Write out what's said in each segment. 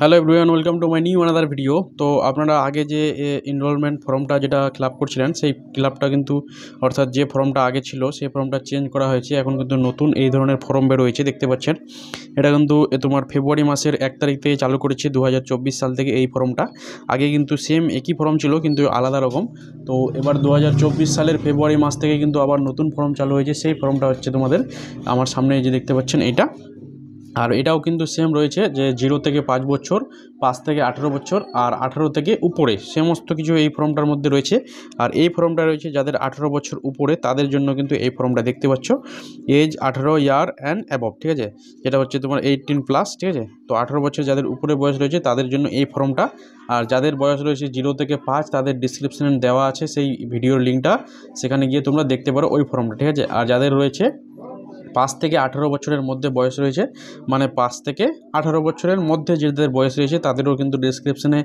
Hello everyone, welcome to my new another video. তো আপনারা আগে যে এনরোলমেন্ট ফর্মটা যেটা ফিল আপ করছিলেন, সেই ফিল আপটা কিন্তু অর্থাৎ যে ফর্মটা আগে ছিল সেই ফর্মটা চেঞ্জ করা হয়েছে। এখন কিন্তু নতুন এই ধরনের ফর্ম বেরোয়েছে, দেখতে পাচ্ছেন। এটা কিন্তু তোমার ফেব্রুয়ারি মাসের 1 তারিখ থেকে চালু করেছে 2024 সাল থেকে এই ফর্মটা। আগে কিন্তু সেম একই ফর্ম ছিল কিন্তু আলাদা রকম। তো এবার 2024 সালের ফেব্রুয়ারি মাস থেকে কিন্তু আবার নতুন ফর্ম চালু হয়েছে। সেই ফর্মটা হচ্ছে তোমাদের আমার সামনে যে দেখতে পাচ্ছেন এইটা। আর এটাও কিন্তু সেম রয়েছে যে 0 থেকে 5 বছর, 5 থেকে 18 বছর আর 18 থেকে উপরে সমস্ত কিছু এই ফর্মটার মধ্যে রয়েছে। আর এই ফর্মটা রয়েছে যাদের 18 বছর উপরে, তাদের জন্য কিন্তু এই ফর্মটা দেখতে পাচ্ছ, এজ 18 ইয়ার অ্যান্ড অ্যাবভ, ঠিক আছে। যেটা হচ্ছে তোমার 18+, ঠিক আছে। তো 18 বছর যাদের উপরে বয়স রয়েছে তাদের জন্য এই ফর্মটা। আর যাদের বয়স রয়েছে 0 থেকে 5, তাদের ডিসক্রিপশানে দেওয়া আছে সেই ভিডিওর লিঙ্কটা, সেখানে গিয়ে তোমরা দেখতে পারো ওই ফর্মটা, ঠিক আছে। আর যাদের রয়েছে 5 থেকে 18 বছরের মধ্যে বয়স রয়েছে, মানে 5 থেকে 18 বছরের মধ্যে যাদের বয়স রয়েছে তাদেরও কিন্তু ডিসক্রিপশনে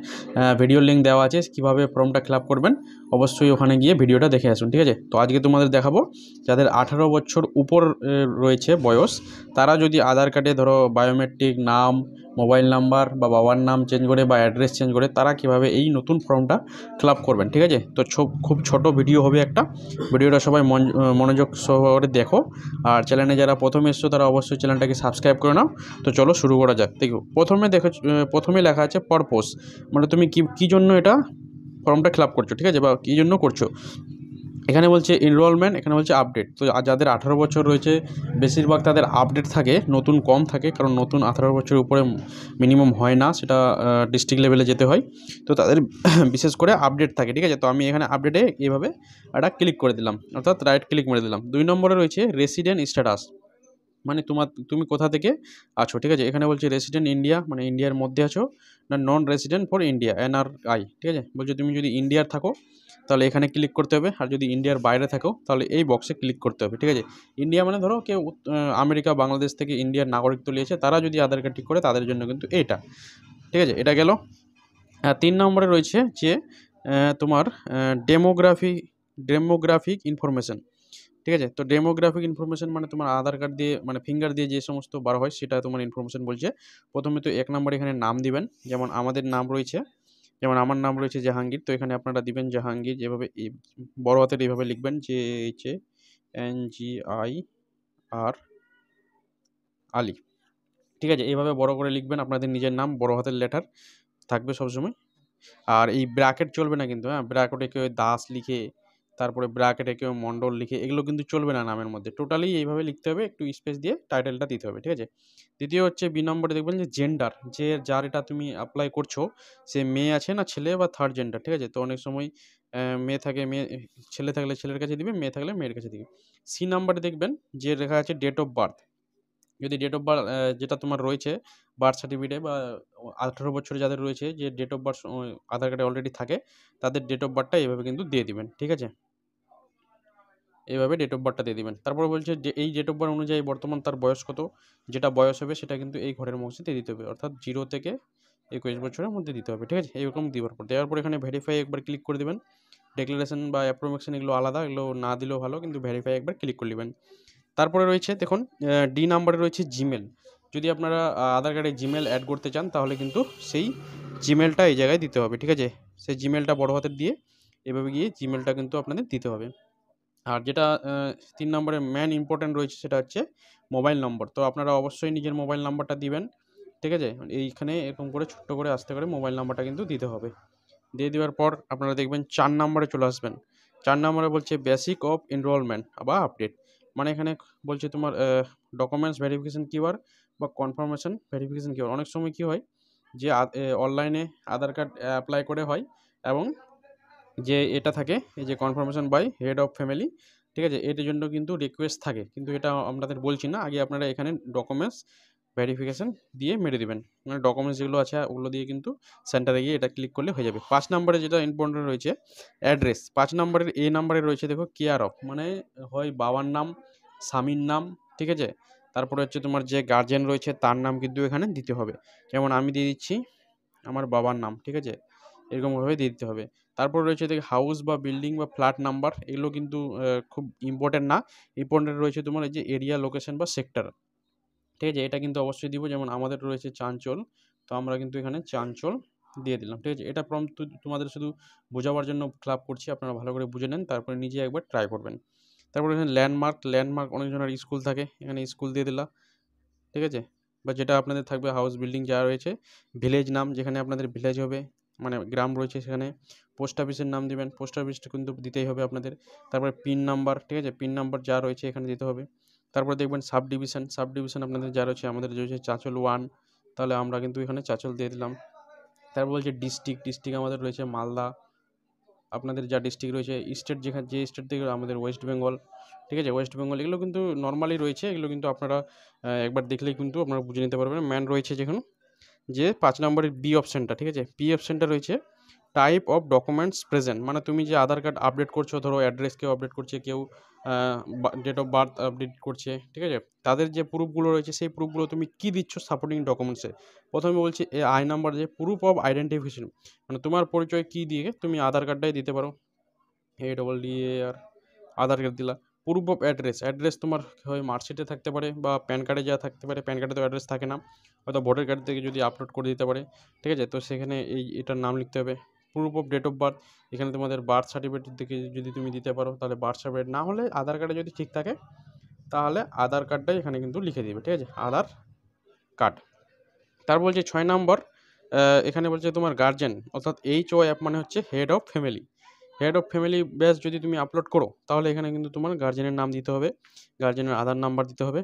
ভিডিও লিঙ্ক দেওয়া আছে কীভাবে ফর্মটা ফিল আপ করবেন। অবশ্যই ওখানে গিয়ে ভিডিওটা দেখে আসুন, ঠিক আছে। তো আজকে তোমাদের দেখাবো যাদের 18 বছর উপর রয়েছে বয়স, তারা যদি আধার কার্ডে ধরো বায়োমেট্রিক নাম, মোবাইল নাম্বার বা বাবার নাম চেঞ্জ করে বা অ্যাড্রেস চেঞ্জ করে তারা কীভাবে এই নতুন ফর্মটা ফিল আপ করবেন, ঠিক আছে। তো খুব ছোট ভিডিও হবে একটা, ভিডিওটা সবাই মনোযোগ সহকারে দেখো। আর চ্যানেলে যারা প্রথমে এসছো তারা অবশ্যই চ্যানেলটাকে সাবস্ক্রাইব করে নাও। তো চলো শুরু করা যাক। দেখো প্রথমে লেখা আছে পারপোজ, মানে তুমি কী জন্য এটা ফর্মটা ফিল আপ করছো, ঠিক আছে, বা কী জন্য করছো। এখানে বলছে এনরোলমেন্ট, এখানে বলছে আপডেট। তো যাদের 18 বছর রয়েছে বেশিরভাগ তাদের আপডেট থাকে, নতুন কম থাকে, কারণ নতুন 18 বছরের উপরে মিনিমাম হয় না, সেটা ডিস্ট্রিক্ট লেভেলে যেতে হয়। তো তাদের বিশেষ করে আপডেট থাকে, ঠিক আছে। তো আমি এখানে আপডেটে এইভাবে একটা ক্লিক করে দিলাম, অর্থাৎ রাইট ক্লিক মেরে দিলাম। 2 নম্বরে রয়েছে রেসিডেন্ট স্ট্যাটাস, মানে তুমি কোথা থেকে আছো, ঠিক আছে। এখানে বলছে রেসিডেন্ট ইন্ডিয়া, মানে ইন্ডিয়ার মধ্যে আছো, না non resident for India, NRI, ঠিক আছে। বলছে তুমি যদি ইন্ডিয়ার থাকো তাহলে এখানে ক্লিক করতে হবে, আর যদি ইন্ডিয়ার বাইরে থাকো তাহলে এই বক্সে ক্লিক করতে হবে, ঠিক আছে। ইন্ডিয়া মানে ধরো কেউ আমেরিকা, বাংলাদেশ থেকে ইন্ডিয়ার নাগরিকত্ব নিয়েছে, তারা যদি আধার কার্ড ঠিক করে তাদের জন্য কিন্তু এইটা, ঠিক আছে। এটা গেল। 3 নম্বরে রয়েছে যে তোমার ডেমোগ্রাফিক ইনফরমেশন, ঠিক আছে। তো ডেমোগ্রাফিক ইনফরমেশন মানে তোমার আধার কার্ড দিয়ে, মানে ফিঙ্গার দিয়ে যে সমস্ত বার হয় সেটা তোমার ইনফরমেশন বলছে। প্রথমে তো 1 নম্বরে এখানে নাম দিবেন, যেমন আমাদের নাম রয়েছে, যেমন আমার নাম রয়েছে জাহাঙ্গীর, তো এখানে আপনারা দিবেন জাহাঙ্গীর, যেভাবে বড় হাতের এইভাবে লিখবেন, JHANGIR আলী, ঠিক আছে। এইভাবে বড় করে লিখবেন, আপনাদের নিজের নাম বড় হাতের লেটার থাকবে সবসময়। আর এই ব্র্যাকেট চলবে না কিন্তু, হ্যাঁ, ব্র্যাকেটে কেউ দাস লিখে, তারপরে ব্র্যাকেটে কেউ মণ্ডল লিখে, এগুলো কিন্তু চলবে না নামের মধ্যে। টোটালি এইভাবে লিখতে হবে, একটু স্পেস দিয়ে টাইটেলটা দিতে হবে, ঠিক আছে। দ্বিতীয় হচ্ছে বি নম্বরে দেখবেন যে জেন্ডার, যে যার এটা তুমি অ্যাপ্লাই করছো সে মেয়ে আছে না ছেলে, বা থার্ড জেন্ডার, ঠিক আছে। তো অনেক সময় মেয়ে থাকে, ছেলে থাকলে ছেলের কাছে দিবে, মেয়ে থাকলে মেয়ের কাছে দিবে। সি নাম্বারে দেখবেন যে লেখা আছে ডেট অফ বার্থ, যদি ডেট অফ বার্থ যেটা তোমার রয়েছে বার্থ সার্টিফিকেটে বা 18 বছরে যাদের রয়েছে, যে ডেট অফ বার্থ আধার কার্ডে অলরেডি থাকে, তাদের ডেট অফ বার্থটা এইভাবে কিন্তু দিয়ে দিবেন, ঠিক আছে। এইভাবে ডেট অফ বার্থটা দিয়ে দিবেন। তারপরে বলছে যে এই ডেট অফ বার্থ অনুযায়ী বর্তমান তার বয়স কত, যেটা বয়স হবে সেটা কিন্তু এই ঘরের মধ্যে দিয়ে দিতে হবে, অর্থাৎ 0 থেকে 21 বছরের মধ্যে দিতে হবে, ঠিক আছে। এইরকম দেওয়ার পর এখানে ভেরিফাই একবার ক্লিক করে দেবেন। ডিক্লারেশন বা অ্যাপ্রোভেশন এগুলো আলাদা, এগুলো না দিলেও ভালো, কিন্তু ভেরিফাই একবার ক্লিক করে নেবেন। তারপরে রয়েছে দেখুন ডি নাম্বারে রয়েছে জিমেল। যদি আপনারা আধার কার্ডে জিমেল অ্যাড করতে চান তাহলে কিন্তু সেই জিমেলটা এই জায়গায় দিতে হবে, ঠিক আছে। সেই জিমেলটা বড় হাতের দিয়ে এভাবে গিয়ে জিমেলটা কিন্তু আপনাদের দিতে হবে। আর যেটা 3 নম্বরে মেন ইম্পর্ট্যান্ট রয়েছে সেটা হচ্ছে মোবাইল নম্বর। তো আপনারা অবশ্যই নিজের মোবাইল নাম্বারটা দিবেন, ঠিক আছে। এইখানে এরকম করে ছোট্ট করে আস্তে করে মোবাইল নাম্বারটা কিন্তু দিতে হবে। দিয়ে দেওয়ার পর আপনারা দেখবেন 4 নম্বরে চলে আসবেন। 4 নম্বরে বলছে বেসিক অফ এনরোলমেন্ট বা আপডেট, মানে এখানে বলছে তোমার ডকুমেন্টস ভেরিফিকেশন কিউআর বা কনফার্মেশন ভেরিফিকেশন কিউআর। অনেক সময় কী হয় যে অনলাইনে আধার কার্ড অ্যাপ্লাই করে হয়, এবং যে এটা থাকে এই যে confirmation by head of family, ঠিক আছে, এটার জন্য কিন্তু রিকোয়েস্ট থাকে, কিন্তু এটা আপনাদের বলছি না। আগে আপনারা এখানে ডকুমেন্টস ভেরিফিকেশন দিয়ে মেরে দেবেন, মানে ডকুমেন্টস যেগুলো আছে ওগুলো দিয়ে কিন্তু সেন্টারে গিয়ে এটা ক্লিক করলে হয়ে যাবে। 5 নম্বরে যেটা ইম্পর্টেন্ট রয়েছে অ্যাড্রেস। 5 নম্বরের এ নাম্বারে রয়েছে দেখো কেয়ার অফ, মানে হয় বাবার নাম, স্বামীর নাম, ঠিক আছে। তারপরে হচ্ছে তোমার যে গার্জেন রয়েছে তার নাম কিন্তু এখানে দিতে হবে, যেমন আমি দিয়ে দিচ্ছি আমার বাবার নাম, ঠিক আছে, এরকমভাবে দিয়ে দিতে হবে। তারপর রয়েছে দেখে হাউস বা বিল্ডিং বা ফ্ল্যাট নাম্বার, এগুলো কিন্তু খুব ইম্পর্টেন্ট না। ইম্পর্টেন্ট রয়েছে তোমার এই যে এরিয়া, লোকেশন বা সেক্টর, ঠিক আছে। এটা কিন্তু অবশ্যই দিব, যেমন আমাদের রয়েছে চাঞ্চল, তো আমরা কিন্তু এখানে চাঞ্চল দিয়ে দিলাম, ঠিক আছে। এটা ফর্ম তোমাদের শুধু বোঝাবার জন্য ফিল আপ করছি, আপনারা ভালো করে বুঝে নেন, তারপরে নিজে একবার ট্রাই করবেন। তারপরে এখানে ল্যান্ডমার্ক অনেকজনের স্কুল থাকে, এখানে স্কুল দিয়ে দিলাম, ঠিক আছে। বা যেটা আপনাদের থাকবে হাউস বিল্ডিং যা রয়েছে, ভিলেজ নাম যেখানে আপনাদের ভিলেজ হবে, মানে গ্রাম রয়েছে সেখানে পোস্ট অফিসের নাম দিবেন, পোস্ট অফিসটা কিন্তু দিতেই হবে আপনাদের। তারপরে পিন নাম্বার, ঠিক আছে, পিন নাম্বার যা রয়েছে এখানে দিতে হবে। তারপরে দেখবেন সাব ডিভিশন আপনাদের যা রয়েছে, আমাদের রয়েছে চাঁচল 1, তাহলে আমরা কিন্তু এখানে চাঁচল দিয়ে দিলাম। তারপর বলছে ডিস্ট্রিক্ট আমাদের রয়েছে মালদা, আপনাদের যা ডিস্ট্রিক্ট রয়েছে। স্টেট যে স্টেট থেকে আমাদের ওয়েস্ট বেঙ্গল, ঠিক আছে, ওয়েস্ট বেঙ্গল। এগুলো কিন্তু নর্মালি রয়েছে, এগুলো কিন্তু আপনারা একবার দেখলেই কিন্তু আপনারা বুঝে নিতে পারবেন। ম্যান রয়েছে যেখানে যে 5 নম্বরের বি অপশানটা, ঠিক আছে, বি অপশানটা রয়েছে টাইপ অফ ডকুমেন্টস প্রেজেন্ট, মানে তুমি যে আধার কার্ড আপডেট করছো, ধরো অ্যাড্রেস কেউ আপডেট করছে, কেউ ডেট অফ বার্থ আপডেট করছে, ঠিক আছে, তাদের যে প্রুফগুলো রয়েছে সেই প্রুফগুলো তুমি কী দিচ্ছ সাপোর্টিং ডকুমেন্টসে। প্রথমে বলছি আই নাম্বার, যে প্রুফ অফ আইডেন্টিফিকেশন, মানে তোমার পরিচয় কী দিয়ে তুমি আধার কার্ডটাই দিতে পারো, ADDAR, আধার কার্ড দিলা। প্রুফ অফ অ্যাড্রেস তোমার হয় মার্কশিটে থাকতে পারে বা প্যান কার্ডে যা থাকতে পারে, প্যান কার্ডে তো অ্যাড্রেস থাকে না, হয়তো ভোটার কার্ড থেকে যদি আপলোড করে দিতে পারে, ঠিক আছে, তো সেখানে এটার নাম লিখতে হবে। Proof of date of birth, এখানে তোমাদের বার্থ সার্টিফিকেট থেকে যদি তুমি দিতে পারো তাহলে বার্থ সার্টিফিকেট, না হলে আধার কার্ডে যদি ঠিক থাকে তাহলে আধার কার্ডটাই এখানে কিন্তু লিখে দিবে, ঠিক আছে, আধার কার্ড। তার বলছে 6 নম্বর, এখানে বলছে তোমার গার্জেন, অর্থাৎ HOF মানে হচ্ছে হেড অফ ফ্যামিলি ব্যাস যদি তুমি আপলোড করো তাহলে এখানে কিন্তু তোমার গার্জেনের নাম দিতে হবে, গার্জেনের আধার নাম্বার দিতে হবে।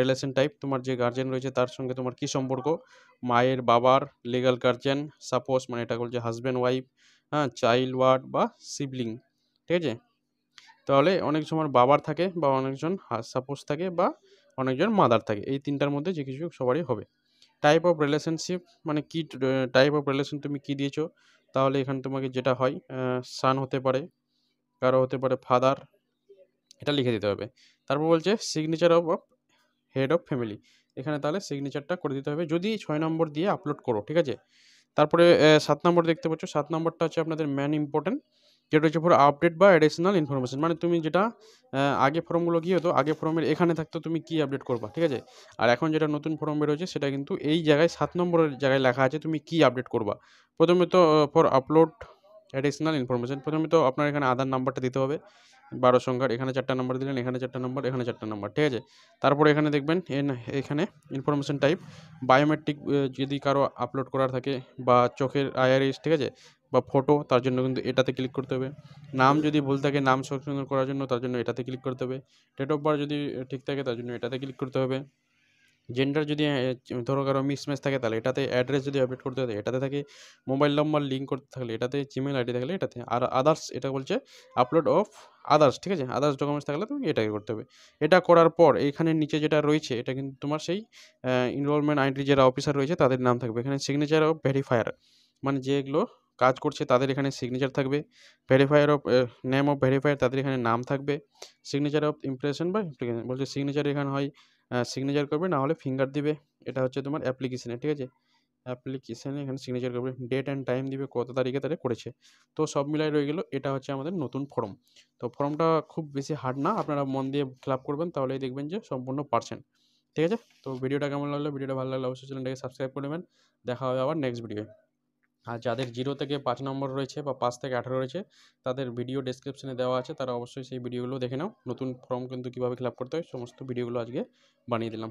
রিলেশন টাইপ, তোমার যে গার্জেন রয়েছে তার সঙ্গে তোমার কী সম্পর্ক, মায়ের বাবার লিগ্যাল গার্জেন, সাপোজ মানে এটা বলছে হাজব্যান্ড ওয়াইফ, হ্যাঁ, চাইল্ড ওয়ার্ড বা সিবলিং, ঠিক আছে। তাহলে অনেক সময় বাবার থাকে বা অনেকজন সাপোজ থাকে বা অনেকজন মাদার থাকে, এই তিনটার মধ্যে যে কিছু সবারই হবে। টাইপ অফ রিলেশনশিপ, মানে কি টাইপ অফ রিলেশন তুমি কী দিয়েছো, তাহলে এখানে তোমাকে যেটা হয় সান হতে পারে, কারো হতে পারে ফাদার, এটা লিখে দিতে হবে। তারপর বলছে signature of head of family, এখানে তাহলে সিগনেচারটা করে দিতে হবে যদি 6 নম্বর দিয়ে আপলোড করো, ঠিক আছে। তারপরে 7 নম্বর দেখতে পাচ্ছ, 7 নম্বরটা হচ্ছে আপনাদের ম্যান ইম্পর্টেন্ট, যেটা হচ্ছে পুরো আপডেট বা অ্যাডিশনাল ইনফরমেশন, মানে তুমি যেটা আগে ফর্মগুলো কী হতো, আগে ফর্মের এখানে থাকতো তুমি কী আপডেট করবা, ঠিক আছে। আর এখন যেটা নতুন ফর্ম বেরোচ্ছে সেটা কিন্তু এই জায়গায় 7 নম্বরের জায়গায় লেখা আছে তুমি কী আপডেট করবা। প্রথমে তো ফর আপলোড অ্যাডিশনাল ইনফরমেশন, প্রথমে তো আপনার এখানে আধার নাম্বারটা দিতে হবে 12 সংখ্যার, এখানে 4টা নাম্বার দিলেন, এখানে 4টা নাম্বার, এখানে 4টা নাম্বার, ঠিক আছে। তারপরে এখানে দেখবেন এখানে ইনফরমেশন টাইপ বায়োমেট্রিক, যদি কারো আপলোড করার থাকে বা চোখের আইআরএস, ঠিক আছে, বা ফটো, তার জন্য কিন্তু এটাতে ক্লিক করতে হবে। নাম যদি ভুল থাকে নাম সংশোধন করার জন্য তার জন্য এটাতে ক্লিক করতে হবে। ডেট অফ বার্থ যদি ঠিক থাকে তার জন্য এটাতে ক্লিক করতে হবে। জেন্ডার যদি ধরো কারো মিসম্যাচ থাকে তাহলে এটাতে, অ্যাড্রেস যদি আপডেট করতে হয় এটাতে থাকে, মোবাইল নাম্বার লিঙ্ক করতে থাকলে এটাতে, জিমেল আইডি থাকলে এটাতে, আর আদার্স এটা বলছে আপলোড অফ আদার্স, ঠিক আছে, আদার্স ডকুমেন্টস থাকলে তুমি এটাকে করতে হবে। এটা করার পর এইখানে নিচে যেটা রয়েছে এটা কিন্তু তোমার সেই এনরোলমেন্ট আইডি যারা অফিসার রয়েছে তাদের নাম থাকবে, এখানে সিগনেচার অফ ভেরিফায়ার, মানে যেগুলো কাজ করছে তাদের এখানে সিগনেচার থাকবে, verifier of name of verifier তাদের এখানে নাম থাকবে, সিগনেচার অফ ইমপ্রেশন বা অ্যাপ্লিকেশন বলছে সিগনেচার এখানে হয় সিগনেচার করবে, না হলে ফিঙ্গার দিবে, এটা হচ্ছে তোমার অ্যাপ্লিকেশনে, ঠিক আছে, অ্যাপ্লিকেশনে এখানে সিগনেচার করবে, ডেট অ্যান্ড টাইম দিবে কত তারিখে তারা করেছে। তো সব মিলাই রয়ে গেল, এটা হচ্ছে আমাদের নতুন ফর্ম। তো ফর্মটা খুব বেশি হার্ড না, আপনারা মন দিয়ে ফিল আপ করবেন তাহলেই দেখবেন যে সম্পূর্ণ পারছেন, ঠিক আছে। তো ভিডিওটা কেমন লাগলো, ভিডিওটা ভালো লাগলে অবশ্যই চ্যানেলটাকে সাবস্ক্রাইব করে নেবেন। দেখা হবে আবার নেক্সট ভিডিও। আর যাদের 0 থেকে 5 নম্বর রয়েছে বা 5 থেকে 18 রয়েছে তাদের ভিডিও ডেসক্রিপশনে দেওয়া আছে, তারা অবশ্যই সেই ভিডিওগুলো দেখে নাও। নতুন ফর্ম কিন্তু কীভাবে ফিল আপ করতে হয় সমস্ত ভিডিওগুলো আজকে বানিয়ে দিলাম।